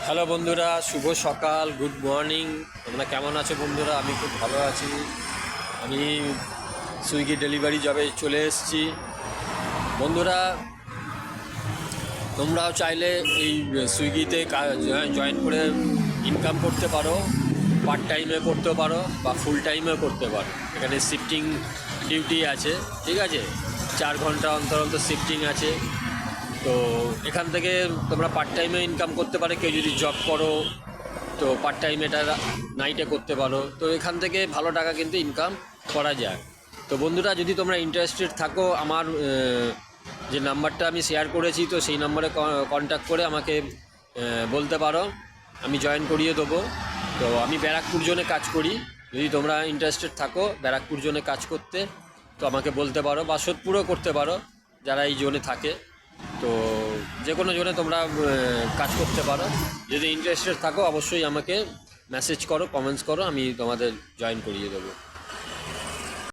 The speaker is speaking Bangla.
হ্যালো বন্ধুরা, শুভ সকাল, গুড মর্নিং। তোমরা কেমন আছো বন্ধুরা? আমি খুব ভালো আছি। আমি সুইগি ডেলিভারি জবে চলে এসেছি। বন্ধুরা, তোমরাও চাইলে এই সুইগিতে জয়েন করে ইনকাম করতে পারো। পার্ট টাইমে করতে পারো বা ফুল টাইমেও করতে পারো। এখানে শিফটিং ডিউটি আছে, ঠিক আছে? 4 ঘন্টা অন্তর অন্তর শিফটিং আছে। তো এখান থেকে তোমরা পার্ট টাইমে ইনকাম করতে পারো। কেউ যদি জব করো তো পার্ট টাইম এটা নাইটে করতে পারো। তো এখান থেকে ভালো টাকা কিন্তু ইনকাম করা যায়। তো বন্ধুরা, যদি তোমরা ইন্টারেস্টেড থাকো, আমার যে নাম্বারটা আমি শেয়ার করেছি, তো সেই নাম্বারে কন্ট্যাক্ট করে আমাকে বলতে পারো, আমি জয়েন করিয়ে দেবো। তো আমি ব্যারাকপুর জোনে কাজ করি। যদি তোমরা ইন্টারেস্টেড থাকো ব্যারাকপুর জোনে কাজ করতে, তো আমাকে বলতে পারো, বা সোদপুরও করতে পারো যারা এই জোনে থাকে। তো যে কোনো জোনে তোমরা কাজ করতে পারো। যদি ইন্টারেস্টেড থাকো অবশ্যই আমাকে মেসেজ করো, কমেন্টস করো, আমি তোমাদের জয়েন করিয়ে দেবো।